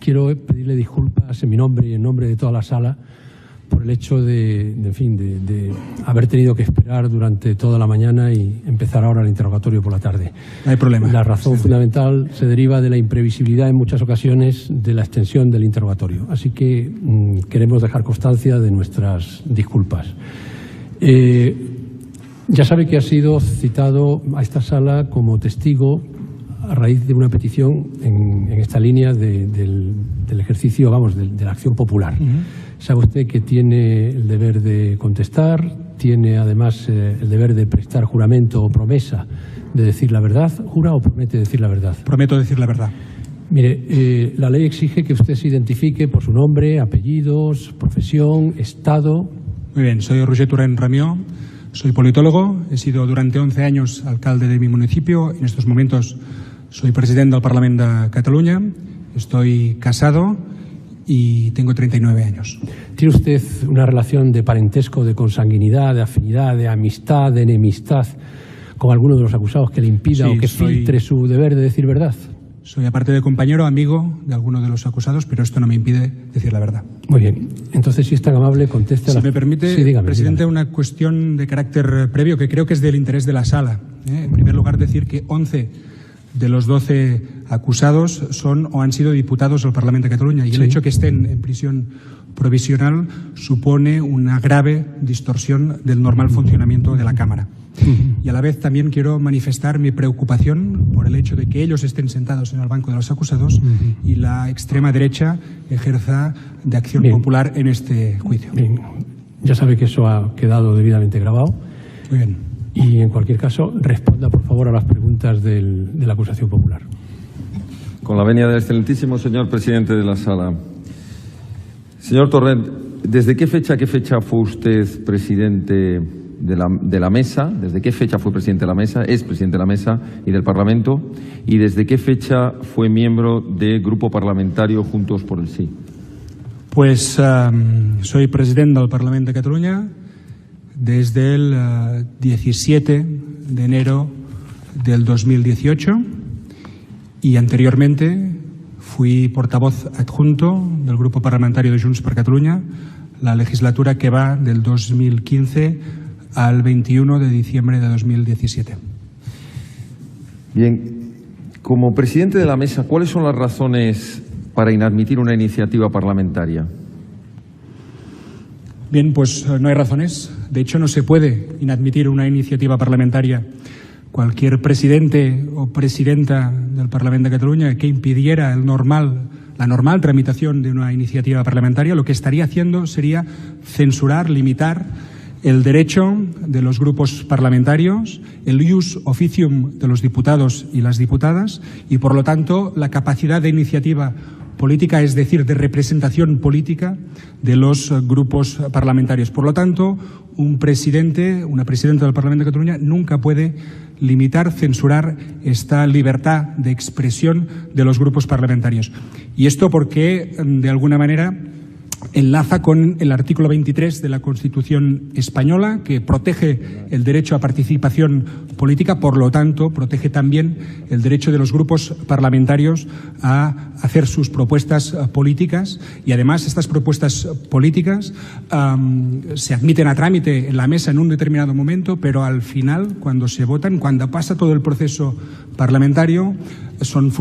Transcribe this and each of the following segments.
quiero pedirle disculpas en mi nombre y en nombre de toda la sala por el hecho de haber tenido que esperar durante toda la mañana y empezar ahora el interrogatorio por la tarde. No hay problema. La razón fundamental se deriva de la imprevisibilidad en muchas ocasiones de la extensión del interrogatorio. Así que queremos dejar constancia de nuestras disculpas. Ya sabe que ha sido citado a esta sala como testigo a raíz de una petición en esta línea del ejercicio, de la acción popular. Sabe usted que tiene el deber de contestar, tiene además el deber de prestar juramento o promesa de decir la verdad. ¿Jura o promete decir la verdad? Prometo decir la verdad. Mire, la ley exige que usted se identifique por su nombre, apellidos, profesión, estado. Muy bien, soy Roger Torrent Ramió, soy politólogo, he sido durante 11 años alcalde de mi municipio, en estos momentos soy presidente del Parlamento de Cataluña, estoy casado y tengo 39 años. ¿Tiene usted una relación de parentesco, de consanguinidad, de afinidad, de amistad, de enemistad con alguno de los acusados que le impida o que filtre su deber de decir verdad? Soy, aparte de compañero, amigo de alguno de los acusados, pero esto no me impide decir la verdad. Muy bien. Entonces, si es tan amable, conteste a la... Si me permite, sí, dígame, presidente, una cuestión de carácter previo que creo que es del interés de la sala. En primer lugar, decir que 11 de los 12 acusados son o han sido diputados del Parlamento de Cataluña y el hecho que estén en prisión provisional supone una grave distorsión del normal funcionamiento de la Cámara. Y a la vez también quiero manifestar mi preocupación por el hecho de que ellos estén sentados en el banco de los acusados y la extrema derecha ejerza de acción popular en este juicio. Bien. Ya sabe que eso ha quedado debidamente grabado. Muy bien. Y en cualquier caso, responda por favor a las preguntas de la acusación popular. Con la venia del excelentísimo señor presidente de la sala. Señor Torrent, ¿desde qué fecha fue usted presidente de la mesa? ¿Desde qué fecha fue presidente de la mesa? Es presidente de la mesa y del Parlamento. ¿Y desde qué fecha fue miembro del grupo parlamentario Juntos por el Sí? Pues soy presidente del Parlamento de Cataluña desde el 17 de enero del 2018 y anteriormente fui portavoz adjunto del grupo parlamentario de Junts per Catalunya, la legislatura que va del 2015 al 21 de diciembre de 2017. Bien, como presidente de la mesa, ¿cuáles son las razones para inadmitir una iniciativa parlamentaria? Bien, pues no hay razones. De hecho, no se puede inadmitir una iniciativa parlamentaria. Cualquier presidente o presidenta del Parlamento de Cataluña que impidiera la normal tramitación de una iniciativa parlamentaria, lo que estaría haciendo sería censurar, limitar el derecho de los grupos parlamentarios, el ius officium de los diputados y las diputadas y, por lo tanto, la capacidad de iniciativa política, es decir, de representación política de los grupos parlamentarios. Por lo tanto, un presidente, una presidenta del Parlamento de Cataluña nunca puede limitar, censurar esta libertad de expresión de los grupos parlamentarios. Y esto porque, de alguna manera, enlaza con el artículo 23 de la Constitución española, que protege el derecho a participación política, por lo tanto, protege también el derecho de los grupos parlamentarios a hacer sus propuestas políticas y, además, estas propuestas políticas se admiten a trámite en la mesa en un determinado momento, pero al final, cuando se votan, cuando pasa todo el proceso parlamentario, son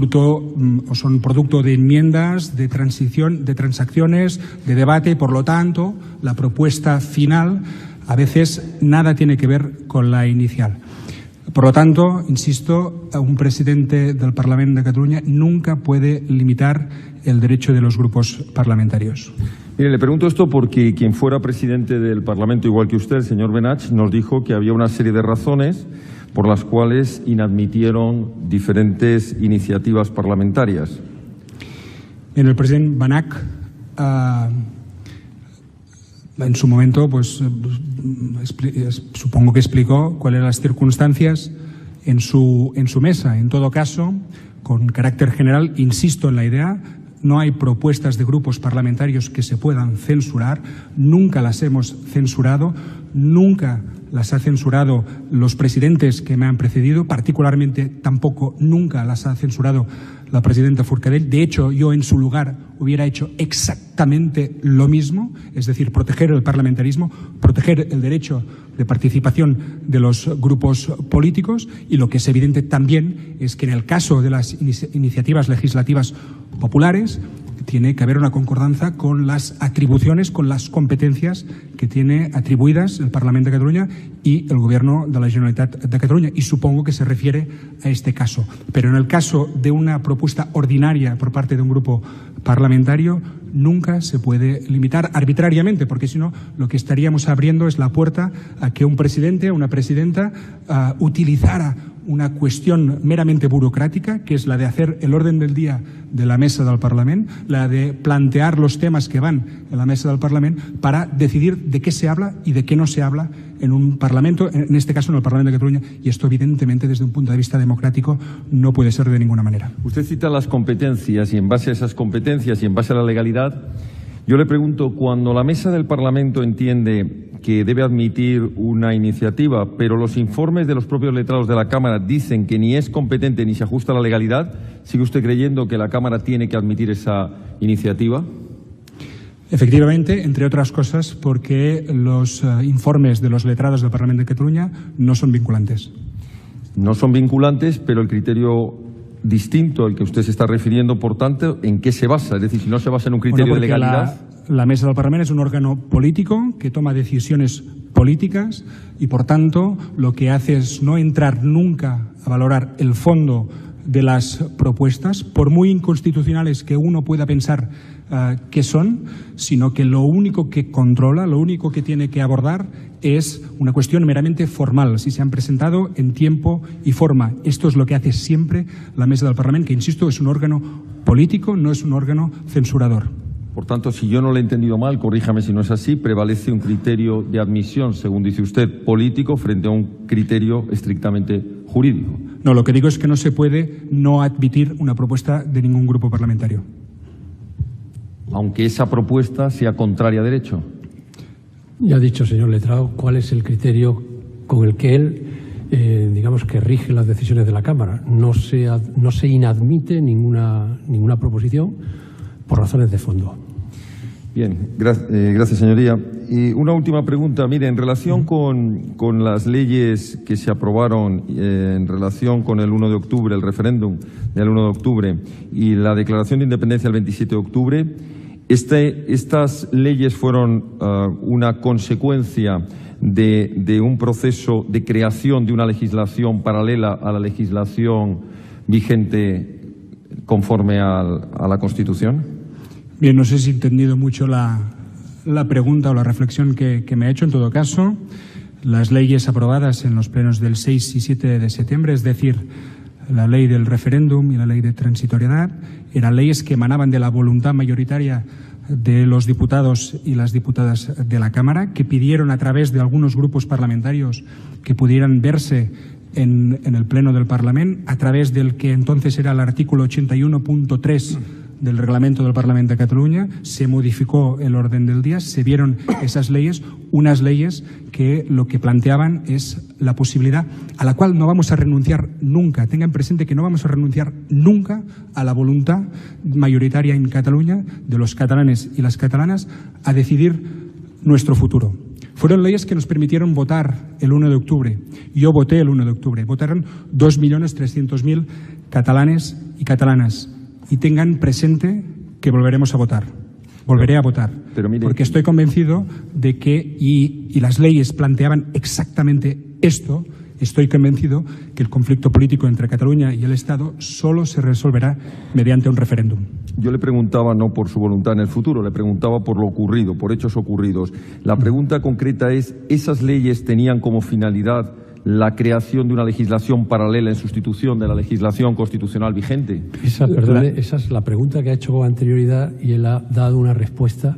producto de enmiendas, de transacciones, de debate y, por lo tanto, la propuesta final a veces nada tiene que ver con la inicial. Por lo tanto, insisto, un presidente del Parlamento de Cataluña nunca puede limitar el derecho de los grupos parlamentarios. Mire, le pregunto esto porque quien fuera presidente del Parlamento, igual que usted, el señor Benach, nos dijo que había una serie de razones por las cuales inadmitieron diferentes iniciativas parlamentarias. En el presidente Benach, en su momento, pues supongo que explicó cuáles eran las circunstancias en su mesa. En todo caso, con carácter general, insisto en la idea, no hay propuestas de grupos parlamentarios que se puedan censurar, nunca las hemos censurado, nunca las ha censurado los presidentes que me han precedido, particularmente tampoco nunca las ha censurado la presidenta Forcadell. De hecho, yo en su lugar hubiera hecho exactamente lo mismo, es decir, proteger el parlamentarismo, proteger el derecho de participación de los grupos políticos, y lo que es evidente también es que en el caso de las iniciativas legislativas populares tiene que haber una concordancia con las atribuciones, con las competencias que tiene atribuidas el Parlamento de Cataluña y el Gobierno de la Generalitat de Cataluña, y supongo que se refiere a este caso. Pero en el caso de una propuesta ordinaria por parte de un grupo parlamentario, nunca se puede limitar arbitrariamente, porque si no, lo que estaríamos abriendo es la puerta a que un presidente o una presidenta utilizara una cuestión meramente burocrática, que es la de hacer el orden del día de la mesa del Parlament, la de plantear los temas que van en la mesa del Parlament para decidir de qué se habla y de qué no se habla en un Parlamento, en este caso en el Parlamento de Cataluña, y esto evidentemente desde un punto de vista democrático no puede ser de ninguna manera. Usted cita las competencias y en base a esas competencias y en base a la legalidad, yo le pregunto, cuando la mesa del Parlamento entiende que debe admitir una iniciativa, pero los informes de los propios letrados de la Cámara dicen que ni es competente ni se ajusta a la legalidad, ¿sigue usted creyendo que la Cámara tiene que admitir esa iniciativa? Efectivamente, entre otras cosas, porque los informes de los letrados del Parlamento de Cataluña no son vinculantes. No son vinculantes, pero el criterio distinto al que usted se está refiriendo, por tanto, ¿en qué se basa? Es decir, si no se basa en un criterio de legalidad. La mesa del Parlamento es un órgano político que toma decisiones políticas y, por tanto, lo que hace es no entrar nunca a valorar el fondo de las propuestas, por muy inconstitucionales que uno pueda pensar que son, sino que lo único que controla, lo único que tiene que abordar es una cuestión meramente formal, si se han presentado en tiempo y forma. Esto es lo que hace siempre la mesa del Parlamento, que, insisto, es un órgano político, no es un órgano censurador. Por tanto, si yo no lo he entendido mal, corríjame si no es así, prevalece un criterio de admisión, según dice usted, político, frente a un criterio estrictamente jurídico. No, lo que digo es que no se puede no admitir una propuesta de ningún grupo parlamentario. Aunque esa propuesta sea contraria a derecho. Ya ha dicho, señor letrado, cuál es el criterio con el que él, digamos, que rige las decisiones de la Cámara. No se inadmite ninguna proposición por razones de fondo. Bien, gracias, señoría. Y una última pregunta. Mire, en relación con las leyes que se aprobaron en relación con el 1 de octubre, el referéndum del 1 de octubre y la declaración de independencia el 27 de octubre, estas leyes fueron una consecuencia de un proceso de creación de una legislación paralela a la legislación vigente conforme a la Constitución. Bien, no sé si he entendido mucho la pregunta o la reflexión que me ha hecho. En todo caso, las leyes aprobadas en los plenos del 6 y 7 de septiembre, es decir, la ley del referéndum y la ley de transitoriedad, eran leyes que emanaban de la voluntad mayoritaria de los diputados y las diputadas de la Cámara, que pidieron a través de algunos grupos parlamentarios que pudieran verse en el Pleno del Parlamento, a través del que entonces era el artículo 81.3 del Reglamento del Parlamento de Cataluña, se modificó el orden del día, se vieron esas leyes, unas leyes que lo que planteaban es la posibilidad a la cual no vamos a renunciar nunca. Tengan presente que no vamos a renunciar nunca a la voluntad mayoritaria en Cataluña de los catalanes y las catalanas a decidir nuestro futuro. Fueron leyes que nos permitieron votar el 1 de octubre. Yo voté el 1 de octubre. Votaron 2.300.000 catalanes y catalanas. Y tengan presente que volveremos a votar. Volveré a votar. Pero mire, porque estoy convencido de que, y las leyes planteaban exactamente esto, estoy convencido que el conflicto político entre Cataluña y el Estado solo se resolverá mediante un referéndum. Yo le preguntaba no por su voluntad en el futuro, le preguntaba por lo ocurrido, por hechos ocurridos. La pregunta concreta es, ¿esas leyes tenían como finalidad la creación de una legislación paralela en sustitución de la legislación constitucional vigente? Esa es la pregunta que ha hecho con anterioridad y él ha dado una respuesta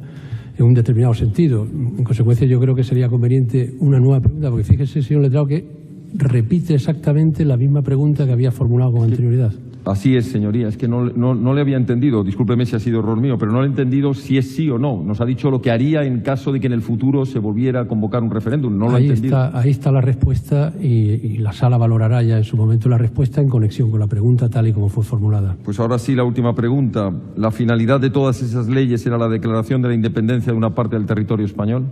en un determinado sentido. En consecuencia, yo creo que sería conveniente una nueva pregunta, porque fíjese, señor letrado, que repite exactamente la misma pregunta que había formulado con anterioridad. así es, señoría. Es que no le había entendido, discúlpeme si ha sido error mío, pero no le he entendido si es sí o no. Nos ha dicho lo que haría en caso de que en el futuro se volviera a convocar un referéndum. No lo he entendido. Ahí está la respuesta y la sala valorará ya en su momento la respuesta en conexión con la pregunta tal y como fue formulada. Pues ahora sí, la última pregunta. ¿La finalidad de todas esas leyes era la declaración de la independencia de una parte del territorio español?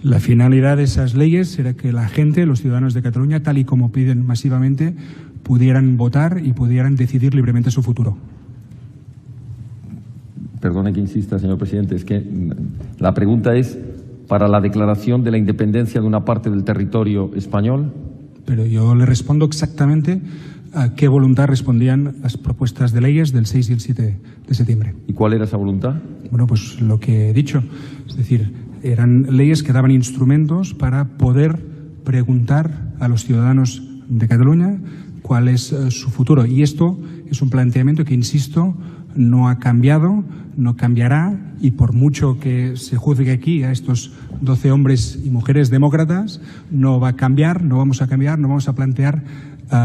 La finalidad de esas leyes era que la gente, los ciudadanos de Cataluña, tal y como piden masivamente, pudieran votar y pudieran decidir libremente su futuro. Perdone que insista, señor presidente, es que la pregunta es para la declaración de la independencia de una parte del territorio español. Pero yo le respondo exactamente a qué voluntad respondían las propuestas de leyes del 6 y el 7 de septiembre. ¿Y cuál era esa voluntad? Bueno, pues lo que he dicho. Es decir, eran leyes que daban instrumentos para poder preguntar a los ciudadanos de Cataluña cuál es su futuro. Y esto es un planteamiento que, insisto, no ha cambiado, no cambiará, y por mucho que se juzgue aquí a estos 12 hombres y mujeres demócratas, no va a cambiar, no vamos a cambiar, no vamos a plantear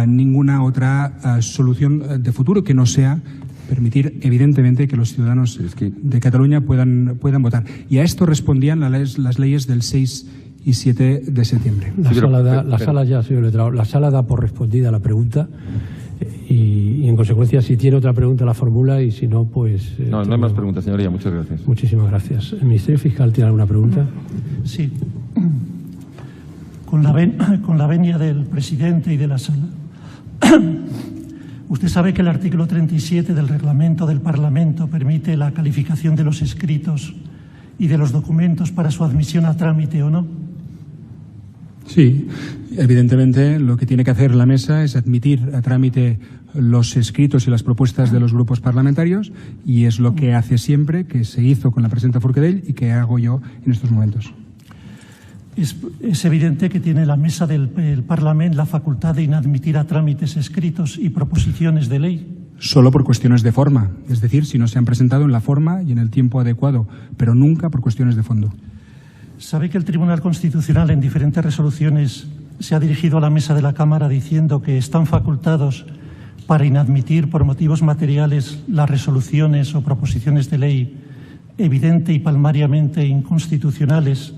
ninguna otra solución de futuro que no sea permitir, evidentemente, que los ciudadanos de Cataluña puedan votar. Y a esto respondían las leyes del 6 y 7 de septiembre. La sala da por respondida la pregunta y en consecuencia, si tiene otra pregunta la formula, y si no, pues... No hay más preguntas, señoría. Muchas gracias. Muchísimas gracias. ¿El Ministerio Fiscal tiene alguna pregunta? Sí. Con la venia del presidente y de la sala. Usted sabe que el artículo 37 del reglamento del Parlamento permite la calificación de los escritos y de los documentos para su admisión a trámite, ¿o no? Sí, evidentemente lo que tiene que hacer la mesa es admitir a trámite los escritos y las propuestas de los grupos parlamentarios, y es lo que hace siempre, que se hizo con la presidenta Forcadell y que hago yo en estos momentos. Es evidente que tiene la mesa del Parlamento la facultad de inadmitir a trámites escritos y proposiciones de ley. Solo por cuestiones de forma, es decir, si no se han presentado en la forma y en el tiempo adecuado, pero nunca por cuestiones de fondo. ¿Sabe que el Tribunal Constitucional en diferentes resoluciones se ha dirigido a la mesa de la Cámara diciendo que están facultados para inadmitir por motivos materiales las resoluciones o proposiciones de ley evidente y palmariamente inconstitucionales,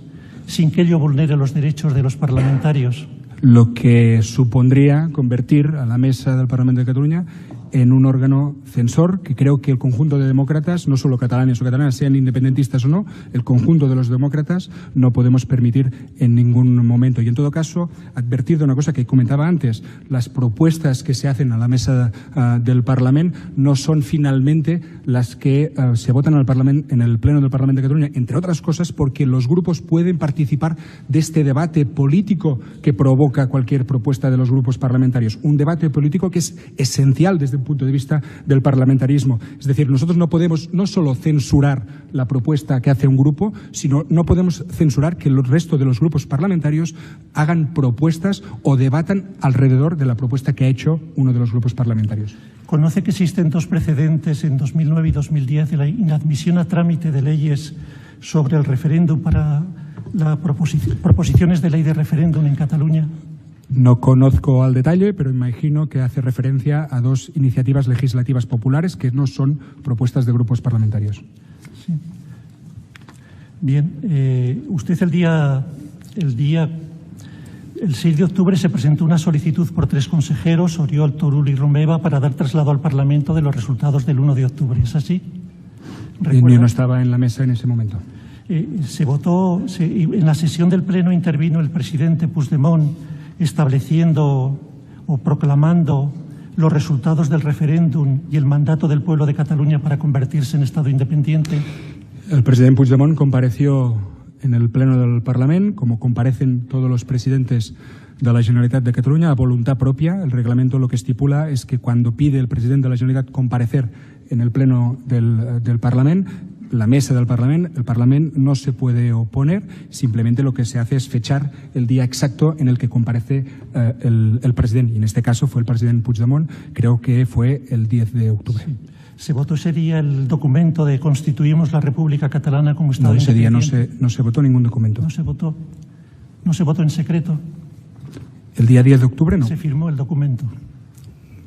sin que ello vulnere los derechos de los parlamentarios? Lo que supondría convertir a la mesa del Parlamento de Cataluña en un órgano censor, que creo que el conjunto de demócratas, no solo catalanes o catalanas, sean independentistas o no, el conjunto de los demócratas no podemos permitir en ningún momento. Y en todo caso, advertir de una cosa que comentaba antes: las propuestas que se hacen a la mesa del Parlamento no son finalmente las que se votan en el Pleno del Parlamento de Cataluña, entre otras cosas porque los grupos pueden participar de este debate político que provoca cualquier propuesta de los grupos parlamentarios. Un debate político que es esencial desde el punto de vista del parlamentarismo. Es decir, nosotros no podemos no solo censurar la propuesta que hace un grupo, sino no podemos censurar que el resto de los grupos parlamentarios hagan propuestas o debatan alrededor de la propuesta que ha hecho uno de los grupos parlamentarios. Conoce que existen dos precedentes en 2009 y 2010 de la inadmisión a trámite de leyes sobre el referéndum para las proposiciones de ley de referéndum en Cataluña. No conozco al detalle, pero imagino que hace referencia a dos iniciativas legislativas populares que no son propuestas de grupos parlamentarios. Sí. Bien, usted el 6 de octubre se presentó una solicitud por 3 consejeros, Oriol, Turull y Romeva, para dar traslado al Parlamento de los resultados del 1 de octubre. ¿Es así? Yo no estaba en la mesa en ese momento. Se votó, en la sesión del Pleno intervino el presidente Puigdemont estableciendo o proclamando los resultados del referéndum y el mandato del pueblo de Cataluña para convertirse en Estado independiente. El presidente Puigdemont compareció en el Pleno del Parlamento, como comparecen todos los presidentes de la Generalitat de Cataluña, a voluntad propia. El reglamento lo que estipula es que cuando pide el presidente de la Generalitat comparecer en el Pleno del Parlamento, la mesa del Parlamento, el Parlamento no se puede oponer, simplemente lo que se hace es fechar el día exacto en el que comparece el presidente, y en este caso fue el presidente Puigdemont, creo que fue el 10 de octubre. Sí. ¿Se votó ese día el documento de Constituimos la República Catalana como Estado independiente? No, ese día no se votó ningún documento. ¿No se votó? ¿No se votó en secreto? El día 10 de octubre no. ¿Se firmó el documento?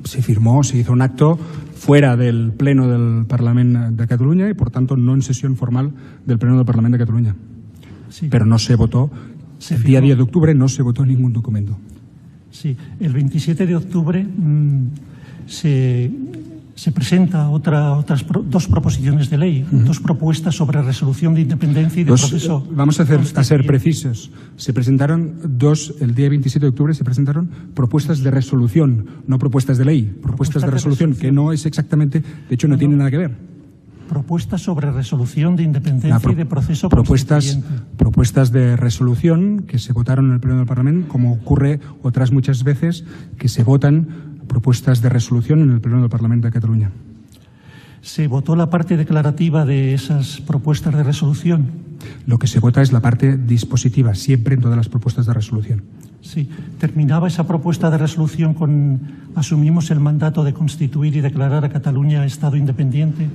se firmó, se hizo un acto fuera del Pleno del Parlament de Catalunya y, por tanto, no en sesión formal del Pleno del Parlament de Catalunya. Sí. Pero no se votó, el día 10 de octubre no se votó ningún documento. Sí, el 27 de octubre se presenta dos proposiciones de ley, dos propuestas sobre resolución de independencia y de proceso. Vamos a ser precisos. Se presentaron el día 27 de octubre se presentaron propuestas de resolución, no propuestas de ley, propuestas de resolución, que no es exactamente, de hecho no tiene nada que ver. Propuestas sobre resolución de independencia y de proceso constituyente. Propuestas de resolución que se votaron en el Pleno del Parlamento, como ocurre otras muchas veces que se votan propuestas de resolución en el Pleno del Parlamento de Cataluña. ¿Se votó la parte declarativa de esas propuestas de resolución? Lo que se vota es la parte dispositiva, siempre en todas las propuestas de resolución. Sí. ¿Terminaba esa propuesta de resolución con asumimos el mandato de constituir y declarar a Cataluña Estado independiente?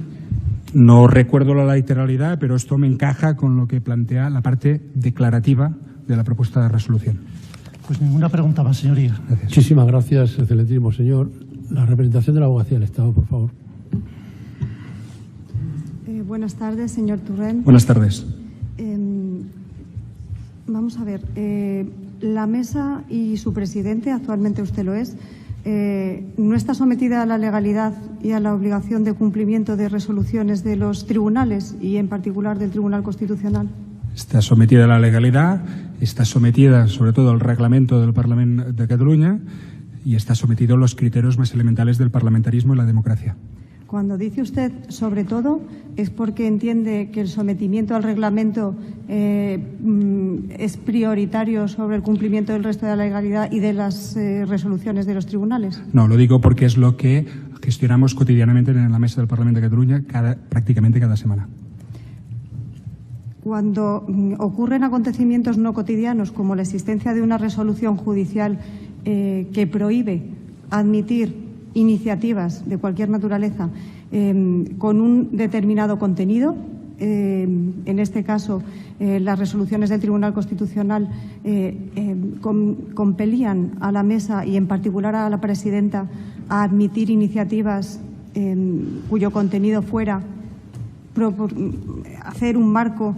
No recuerdo la literalidad, pero esto me encaja con lo que plantea la parte declarativa de la propuesta de resolución. Pues ninguna pregunta más, señoría. Gracias. Muchísimas gracias, excelentísimo señor. La representación de la Abogacía del Estado, por favor. Buenas tardes, señor Torrent. Buenas tardes. Vamos a ver, la mesa y su presidente, actualmente usted lo es, no está sometida a la legalidad y a la obligación de cumplimiento de resoluciones de los tribunales y en particular del Tribunal Constitucional. Está sometida a la legalidad, está sometida sobre todo al reglamento del Parlamento de Cataluña y está sometido a los criterios más elementales del parlamentarismo y la democracia. Cuando dice usted sobre todo, ¿es porque entiende que el sometimiento al reglamento es prioritario sobre el cumplimiento del resto de la legalidad y de las resoluciones de los tribunales? No, lo digo porque es lo que gestionamos cotidianamente en la mesa del Parlamento de Cataluña prácticamente cada semana. Cuando ocurren acontecimientos no cotidianos, como la existencia de una resolución judicial que prohíbe admitir iniciativas de cualquier naturaleza con un determinado contenido, en este caso las resoluciones del Tribunal Constitucional compelían a la mesa y en particular a la presidenta a admitir iniciativas cuyo contenido fuera hacer un marco,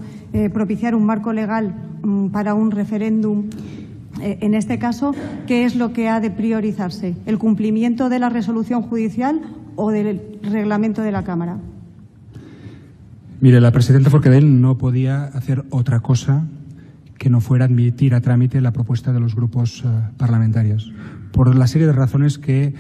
propiciar un marco legal para un referéndum. En este caso, ¿qué es lo que ha de priorizarse? ¿El cumplimiento de la resolución judicial o del reglamento de la Cámara? Mire, la presidenta Forcadell no podía hacer otra cosa que no fuera admitir a trámite la propuesta de los grupos parlamentarios, por la serie de razones que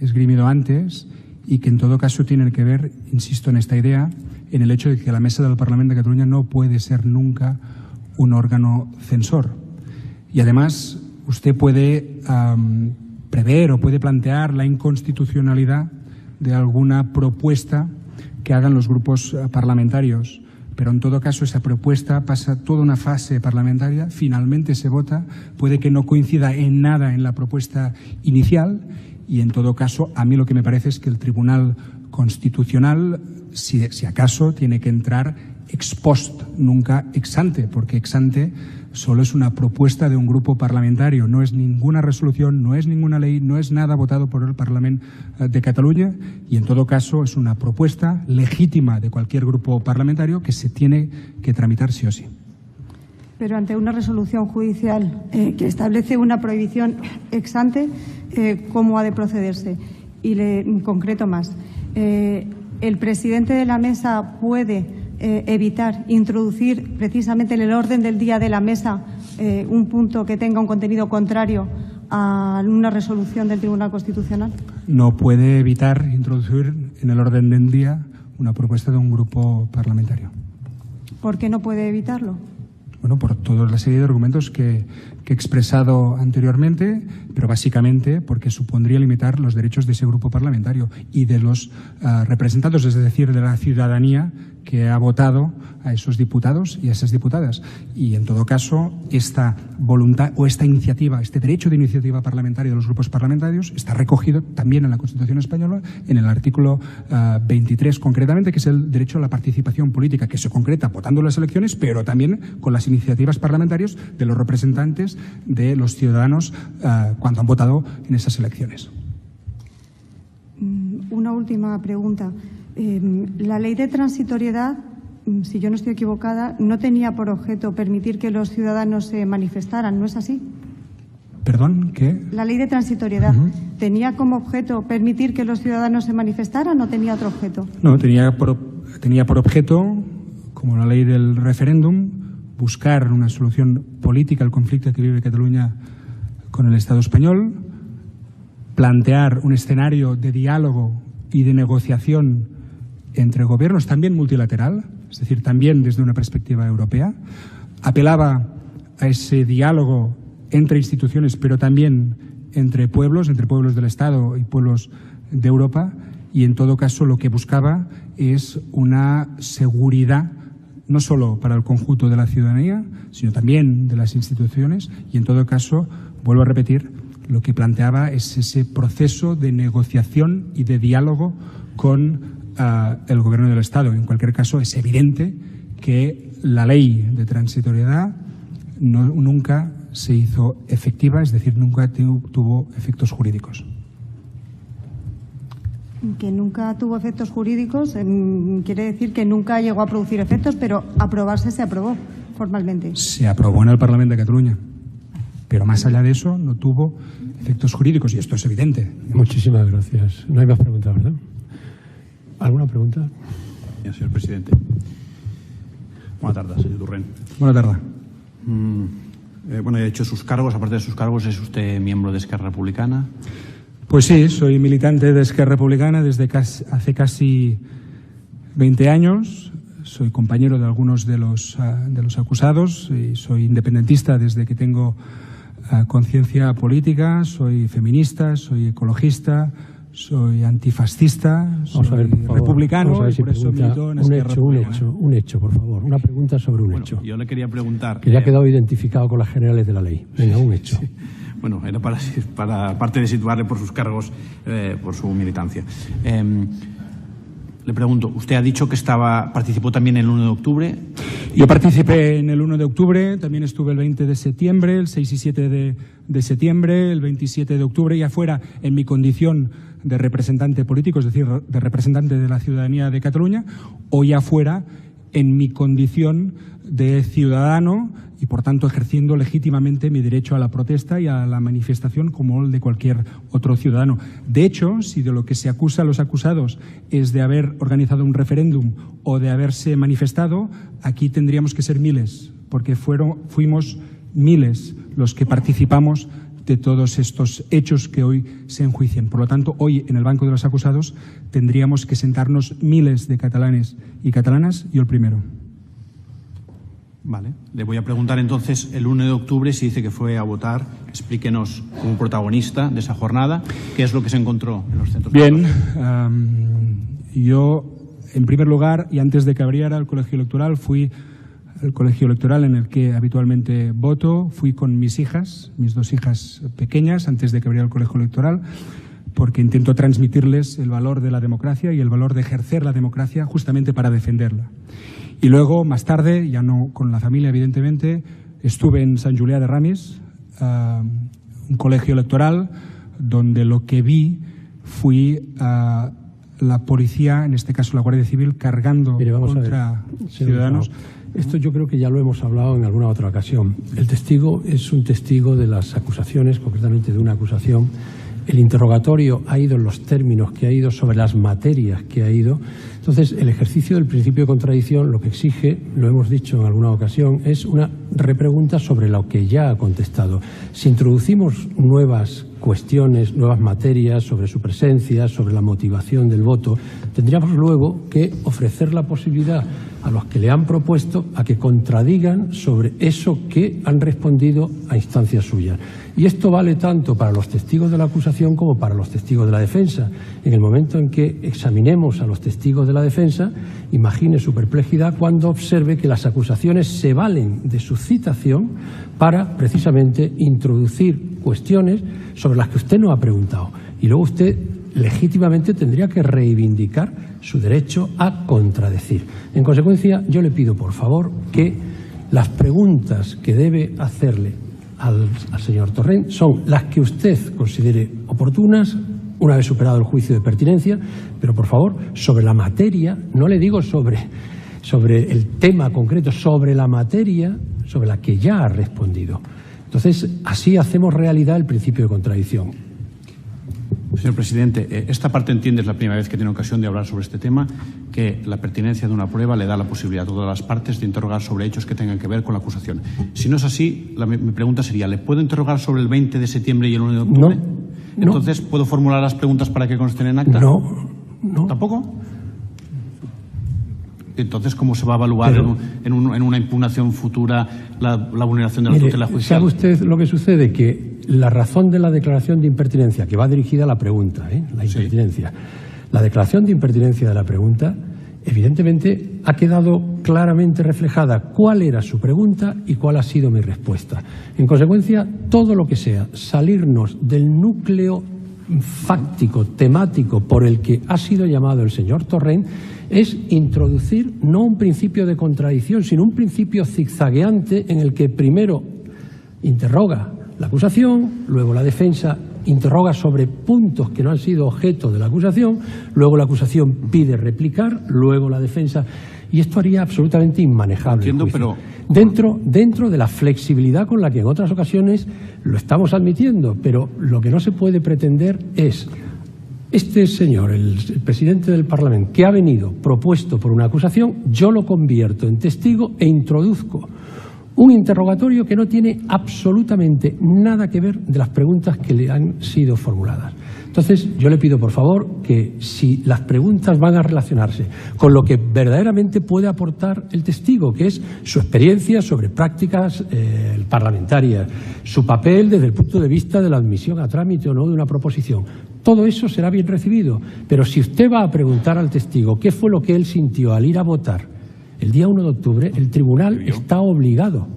he esgrimido antes y que en todo caso tienen que ver, insisto en esta idea, en el hecho de que la mesa del Parlamento de Cataluña no puede ser nunca un órgano censor. Y además usted puede prever o puede plantear la inconstitucionalidad de alguna propuesta que hagan los grupos parlamentarios, pero en todo caso esa propuesta pasa toda una fase parlamentaria, finalmente se vota, puede que no coincida en nada en la propuesta inicial y en todo caso a mí lo que me parece es que el Tribunal Constitucional, si acaso, tiene que entrar ex post, nunca ex ante, porque ex ante solo es una propuesta de un grupo parlamentario, no es ninguna resolución, no es ninguna ley, no es nada votado por el Parlamento de Cataluña y en todo caso es una propuesta legítima de cualquier grupo parlamentario que se tiene que tramitar sí o sí. Pero ante una resolución judicial que establece una prohibición ex ante, ¿cómo ha de procederse? Y le concreto más. ¿El presidente de la mesa puede evitar introducir precisamente en el orden del día de la mesa un punto que tenga un contenido contrario a una resolución del Tribunal Constitucional? No puede evitar introducir en el orden del día una propuesta de un grupo parlamentario. ¿Por qué no puede evitarlo? Bueno, por toda la serie de argumentos que he expresado anteriormente, pero básicamente porque supondría limitar los derechos de ese grupo parlamentario y de los representantes, es decir, de la ciudadanía que ha votado a esos diputados y a esas diputadas. Y en todo caso, esta voluntad o esta iniciativa, este derecho de iniciativa parlamentaria de los grupos parlamentarios está recogido también en la Constitución española, en el artículo 23 concretamente, que es el derecho a la participación política, que se concreta votando las elecciones, pero también con las iniciativas parlamentarias de los representantes de los ciudadanos cuando han votado en esas elecciones. una última pregunta. La ley de transitoriedad, si yo no estoy equivocada, no tenía por objeto permitir que los ciudadanos se manifestaran, ¿no es así? ¿Perdón? ¿Qué? La ley de transitoriedad, ¿tenía como objeto permitir que los ciudadanos se manifestaran o tenía otro objeto? No, tenía por objeto, como la ley del referéndum, buscar una solución política al conflicto que vive Cataluña con el Estado español, plantear un escenario de diálogo y de negociación entre gobiernos, también multilateral, es decir, también desde una perspectiva europea. Apelaba a ese diálogo entre instituciones, pero también entre pueblos del Estado y pueblos de Europa, y en todo caso lo que buscaba es una seguridad no solo para el conjunto de la ciudadanía, sino también de las instituciones, y en todo caso, vuelvo a repetir, lo que planteaba es ese proceso de negociación y de diálogo con el Gobierno del Estado. En cualquier caso, es evidente que la ley de transitoriedad nunca se hizo efectiva, es decir, nunca tuvo efectos jurídicos. Que nunca tuvo efectos jurídicos quiere decir que nunca llegó a producir efectos, pero aprobarse se aprobó formalmente. Se aprobó en el Parlamento de Cataluña, pero más allá de eso no tuvo efectos jurídicos, y esto es evidente. Muchísimas gracias. No hay más preguntas, ¿verdad? ¿Alguna pregunta? Señor presidente. Buenas tardes, señor Torrent. Buenas tardes. Bueno, he hecho sus cargos. Aparte de sus cargos, ¿es usted miembro de Esquerra Republicana? Pues sí, soy militante de Esquerra Republicana desde hace casi 20 años. Soy compañero de algunos de los acusados y soy independentista desde que tengo conciencia política. Soy feminista, soy ecologista, soy antifascista, soy republicano. Vamos a ver si y por eso milito en un Esquerra Republicana. un hecho, por favor. Una pregunta sobre un hecho. Yo le quería preguntar... Que ya ha quedado identificado con las generales de la ley. Venga, un hecho. Sí. Bueno, era para aparte de situarle por sus cargos, por su militancia. Le pregunto, usted ha dicho que participó también el 1 de octubre. Yo participé en el 1 de octubre, también estuve el 20 de septiembre, el 6 y 7 de septiembre, el 27 de octubre, ya fuera en mi condición de representante político, es decir, de representante de la ciudadanía de Cataluña, o ya fuera en mi condición de ciudadano y, por tanto, ejerciendo legítimamente mi derecho a la protesta y a la manifestación como el de cualquier otro ciudadano. De hecho, si de lo que se acusa a los acusados es de haber organizado un referéndum o de haberse manifestado, aquí tendríamos que ser miles, porque fuimos miles los que participamos de todos estos hechos que hoy se enjuician. Por lo tanto, hoy en el banco de los acusados tendríamos que sentarnos miles de catalanes y catalanas, yo el primero. Vale. Le voy a preguntar entonces, el 1 de octubre, si dice que fue a votar, explíquenos como protagonista de esa jornada, qué es lo que se encontró en los centros. Bien, yo en primer lugar, y antes de que abriera el colegio electoral, fui al colegio electoral en el que habitualmente voto, fui con mis hijas, mis 2 hijas pequeñas, antes de que abriera el colegio electoral, porque intento transmitirles el valor de la democracia y el valor de ejercer la democracia justamente para defenderla. Y luego, más tarde, ya no con la familia, evidentemente, estuve en Sant Julià de Ramis, un colegio electoral, donde lo que vi fui a la policía, en este caso la Guardia Civil, cargando contra ciudadanos. Esto yo creo que ya lo hemos hablado en alguna otra ocasión. El testigo es un testigo de las acusaciones, concretamente de una acusación. El interrogatorio ha ido en los términos que ha ido, sobre las materias que ha ido. Entonces, el ejercicio del principio de contradicción lo que exige, lo hemos dicho en alguna ocasión, es una repregunta sobre lo que ya ha contestado. Si introducimos nuevas cuestiones, nuevas materias sobre su presencia, sobre la motivación del voto, tendríamos luego que ofrecer la posibilidad a los que le han propuesto a que contradigan sobre eso que han respondido a instancias suyas. Y esto vale tanto para los testigos de la acusación como para los testigos de la defensa. En el momento en que examinemos a los testigos de la defensa, imagine su perplejidad cuando observe que las acusaciones se valen de su citación para precisamente introducir cuestiones sobre las que usted no ha preguntado. Y luego usted legítimamente tendría que reivindicar su derecho a contradecir. En consecuencia, yo le pido, por favor, que las preguntas que debe hacerle al señor Torrent son las que usted considere oportunas, una vez superado el juicio de pertinencia, pero por favor, sobre la materia, no le digo sobre el tema concreto, sobre la materia sobre la que ya ha respondido. Entonces, así hacemos realidad el principio de contradicción. Señor presidente, esta parte entiende, es la primera vez que tiene ocasión de hablar sobre este tema, que la pertinencia de una prueba le da la posibilidad a todas las partes de interrogar sobre hechos que tengan que ver con la acusación. Si no es así, mi pregunta sería, ¿le puedo interrogar sobre el 20 de septiembre y el 1 de octubre? No. Entonces, ¿puedo formular las preguntas para que consten en acta? No. ¿Tampoco? Entonces, ¿cómo se va a evaluar en una impugnación futura la vulneración de la tutela judicial? ¿Sabe usted lo que sucede? Que la razón de la declaración de impertinencia, que va dirigida a la pregunta, la impertinencia, la declaración de impertinencia de la pregunta, evidentemente ha quedado claramente reflejada cuál era su pregunta y cuál ha sido mi respuesta. En consecuencia, todo lo que sea salirnos del núcleo fáctico, temático por el que ha sido llamado el señor Torrent es introducir no un principio de contradicción, sino un principio zigzagueante en el que primero interroga la acusación, luego la defensa interroga sobre puntos que no han sido objeto de la acusación, luego la acusación pide replicar, luego la defensa, y esto haría absolutamente inmanejable el juicio. Dentro de la flexibilidad con la que en otras ocasiones lo estamos admitiendo, pero lo que no se puede pretender es este señor, el presidente del Parlamento, que ha venido propuesto por una acusación, yo lo convierto en testigo e introduzco un interrogatorio que no tiene absolutamente nada que ver de las preguntas que le han sido formuladas. Entonces, yo le pido, por favor, que si las preguntas van a relacionarse con lo que verdaderamente puede aportar el testigo, que es su experiencia sobre prácticas parlamentarias, su papel desde el punto de vista de la admisión a trámite o no de una proposición, todo eso será bien recibido. Pero si usted va a preguntar al testigo qué fue lo que él sintió al ir a votar el día 1 de octubre, el tribunal está obligado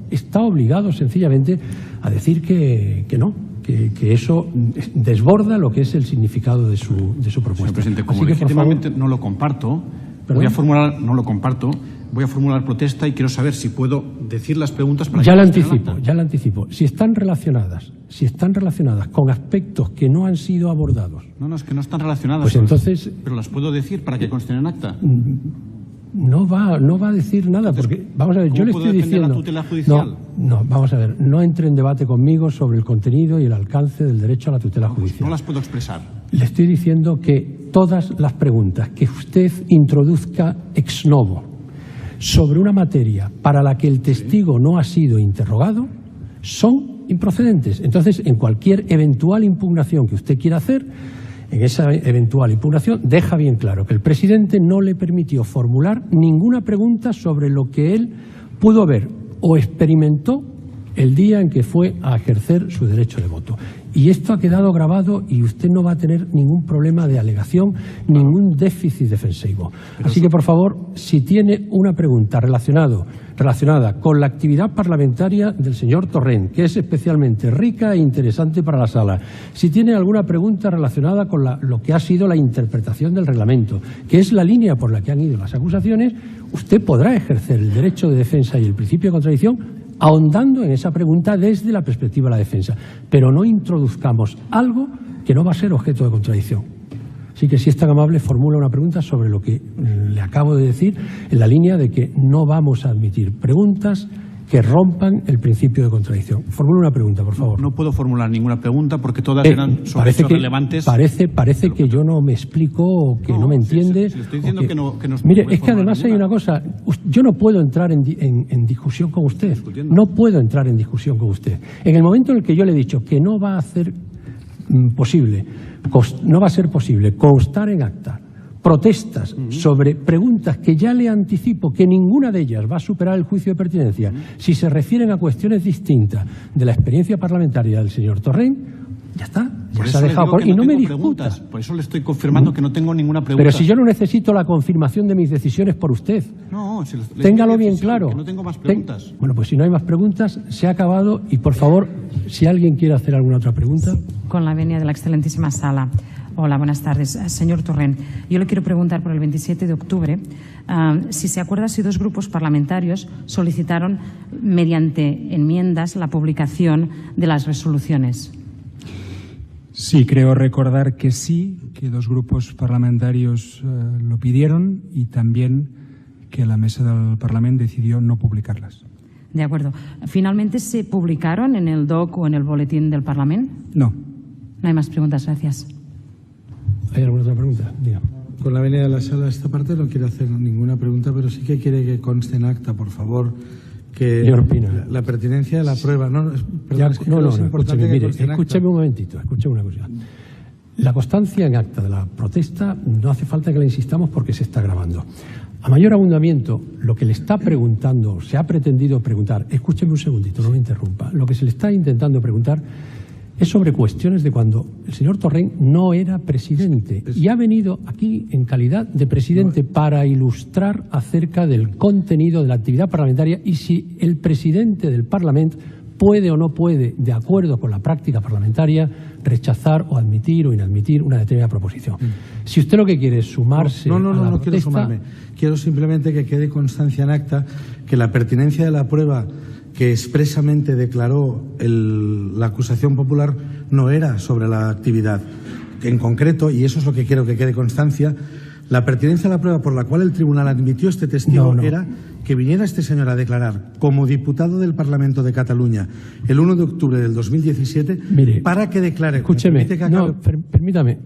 sencillamente a decir que no, que eso desborda lo que es el significado de su propuesta. Señor presidente, como legítimamente no lo comparto, voy a formular protesta y quiero saber si puedo decir las preguntas para ya la anticipo. Si están relacionadas con aspectos que no han sido abordados. No, es que no están relacionadas. Pues entonces, pero las puedo decir para que consten en acta. No va a decir nada, porque, vamos a ver, yo le estoy diciendo... la tutela judicial? No, vamos a ver, no entre en debate conmigo sobre el contenido y el alcance del derecho a la tutela judicial. No las puedo expresar. Le estoy diciendo que todas las preguntas que usted introduzca ex novo sobre una materia para la que el testigo no ha sido interrogado son improcedentes. Entonces, en cualquier eventual impugnación que usted quiera hacer, en esa eventual impugnación, deja bien claro que el presidente no le permitió formular ninguna pregunta sobre lo que él pudo ver o experimentó el día en que fue a ejercer su derecho de voto. Y esto ha quedado grabado y usted no va a tener ningún problema de alegación, ningún déficit defensivo. Así que, por favor, si tiene una pregunta relacionada con la actividad parlamentaria del señor Torrent, que es especialmente rica e interesante para la sala, si tiene alguna pregunta relacionada con lo que ha sido la interpretación del reglamento, que es la línea por la que han ido las acusaciones, usted podrá ejercer el derecho de defensa y el principio de contradicción ahondando en esa pregunta desde la perspectiva de la defensa, pero no introduzcamos algo que no va a ser objeto de contradicción. Así que, si es tan amable, formula una pregunta sobre lo que le acabo de decir, en la línea de que no vamos a admitir preguntas que rompan el principio de contradicción. Formula una pregunta, por favor. No puedo formular ninguna pregunta porque todas eran sobre hechos relevantes. Parece que yo no me explico o que no me entiende. Si le estoy diciendo que no mire, es que además hay una cosa. Yo no puedo entrar en discusión con usted. No puedo entrar en discusión con usted. En el momento en el que yo le he dicho que no va a ser posible constar en acta protestas sobre preguntas que ya le anticipo que ninguna de ellas va a superar el juicio de pertinencia si se refieren a cuestiones distintas de la experiencia parlamentaria del señor Torrent, ya está, ya se ha dejado. Y no me discuta. Por eso le estoy confirmando que no tengo ninguna pregunta. Pero si yo no necesito la confirmación de mis decisiones por usted. No, téngalo bien claro. Que no tengo más preguntas. Bueno, pues si no hay más preguntas, se ha acabado. Y por favor, si alguien quiere hacer alguna otra pregunta. Con la venia de la excelentísima sala. Hola, buenas tardes. Señor Torrent, yo le quiero preguntar por el 27 de octubre si se acuerda si dos grupos parlamentarios solicitaron mediante enmiendas la publicación de las resoluciones. Sí, creo recordar que sí, que 2 grupos parlamentarios lo pidieron y también que la mesa del Parlamento decidió no publicarlas. De acuerdo. ¿Finalmente se publicaron en el DOC o en el boletín del Parlamento? No. No hay más preguntas, gracias. ¿Hay alguna otra pregunta? Diga. Con la venia de la sala, esta parte no quiere hacer ninguna pregunta, pero sí que quiere que conste en acta, por favor, que la pertinencia de la prueba. Escúcheme un momentito, escúcheme una cosa. La constancia en acta de la protesta no hace falta que la insistamos porque se está grabando. A mayor abundamiento, lo que le está preguntando, se ha pretendido preguntar, escúcheme un segundito, no me interrumpa, lo que se le está intentando preguntar es sobre cuestiones de cuando el señor Torrent no era presidente y ha venido aquí en calidad de presidente para ilustrar acerca del contenido de la actividad parlamentaria y si el presidente del Parlamento puede o no puede, de acuerdo con la práctica parlamentaria, rechazar o admitir o inadmitir una determinada proposición. Si usted lo que quiere es sumarse a la protesta... No quiero sumarme. Quiero simplemente que quede constancia en acta que la pertinencia de la prueba que expresamente declaró la acusación popular no era sobre la actividad. En concreto, y eso es lo que quiero que quede constancia, la pertinencia de la prueba por la cual el tribunal admitió este testigo era que viniera este señor a declarar como diputado del Parlamento de Cataluña el 1 de octubre del 2017 para que declare... Escúcheme, permítame.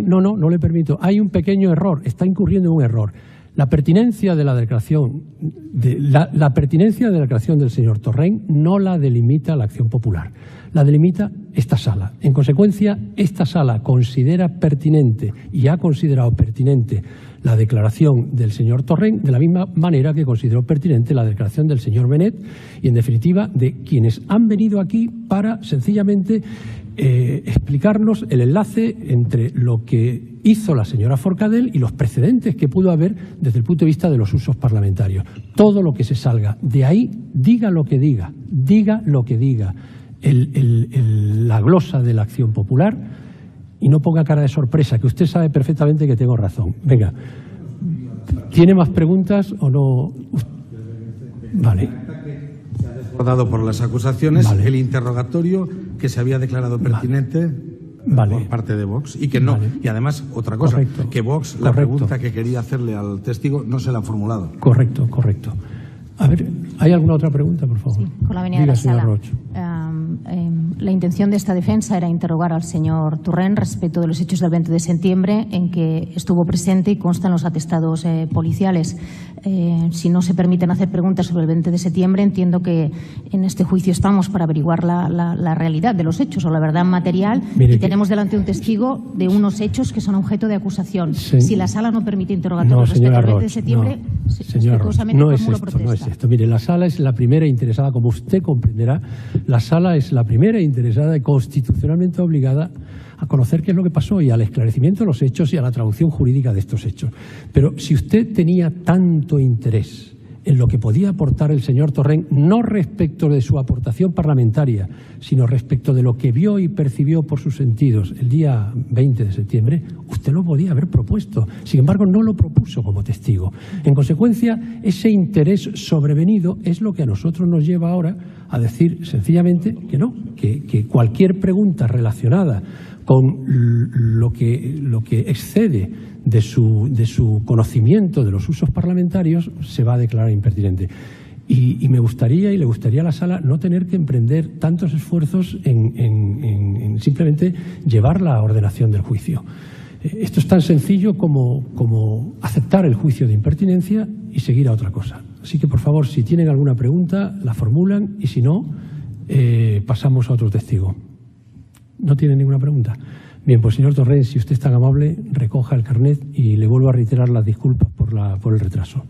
No le permito. Hay un pequeño error, está incurriendo en un error. La pertinencia de la declaración del señor Torrent no la delimita la acción popular, la delimita esta sala. En consecuencia, esta sala considera pertinente y ha considerado pertinente la declaración del señor Torrent de la misma manera que consideró pertinente la declaración del señor Benet y, en definitiva, de quienes han venido aquí para sencillamente explicarnos el enlace entre lo que hizo la señora Forcadell y los precedentes que pudo haber desde el punto de vista de los usos parlamentarios. Todo lo que se salga de ahí, diga lo que diga la glosa de la acción popular y no ponga cara de sorpresa, que usted sabe perfectamente que tengo razón. Venga, ¿tiene más preguntas o no? Vale. Dado por las acusaciones, el interrogatorio que se había declarado pertinente por parte de Vox y que no. Y además, otra cosa, que Vox, la pregunta que quería hacerle al testigo no se la ha formulado. Correcto. A ver, ¿hay alguna otra pregunta, por favor? Sí, con la venia de la sala. La intención de esta defensa era interrogar al señor Torrent respecto de los hechos del 20 de septiembre en que estuvo presente y constan los atestados policiales. Si no se permiten hacer preguntas sobre el 20 de septiembre, entiendo que en este juicio estamos para averiguar la realidad de los hechos o la verdad material. Mire, y tenemos delante un testigo de unos hechos que son objeto de acusación. Si la sala no permite interrogatorios respecto al 20 de septiembre, no es esto. Mire, la sala es la primera interesada, como usted comprenderá, la sala es la primera interesada y constitucionalmente obligada a conocer qué es lo que pasó y al esclarecimiento de los hechos y a la traducción jurídica de estos hechos. Pero si usted tenía tanto interés en lo que podía aportar el señor Torrent, no respecto de su aportación parlamentaria, sino respecto de lo que vio y percibió por sus sentidos el día 20 de septiembre, usted lo podía haber propuesto. Sin embargo, no lo propuso como testigo. En consecuencia, ese interés sobrevenido es lo que a nosotros nos lleva ahora a decir sencillamente que no, que cualquier pregunta relacionada con lo que excede de su conocimiento de los usos parlamentarios se va a declarar impertinente. Y me gustaría y le gustaría a la sala no tener que emprender tantos esfuerzos en simplemente llevar la ordenación del juicio. Esto es tan sencillo como aceptar el juicio de impertinencia y seguir a otra cosa. Así que, por favor, si tienen alguna pregunta, la formulan y si no, pasamos a otro testigo. ¿No tienen ninguna pregunta? Bien, pues señor Torrent, si usted es tan amable, recoja el carnet y le vuelvo a reiterar las disculpas por el retraso.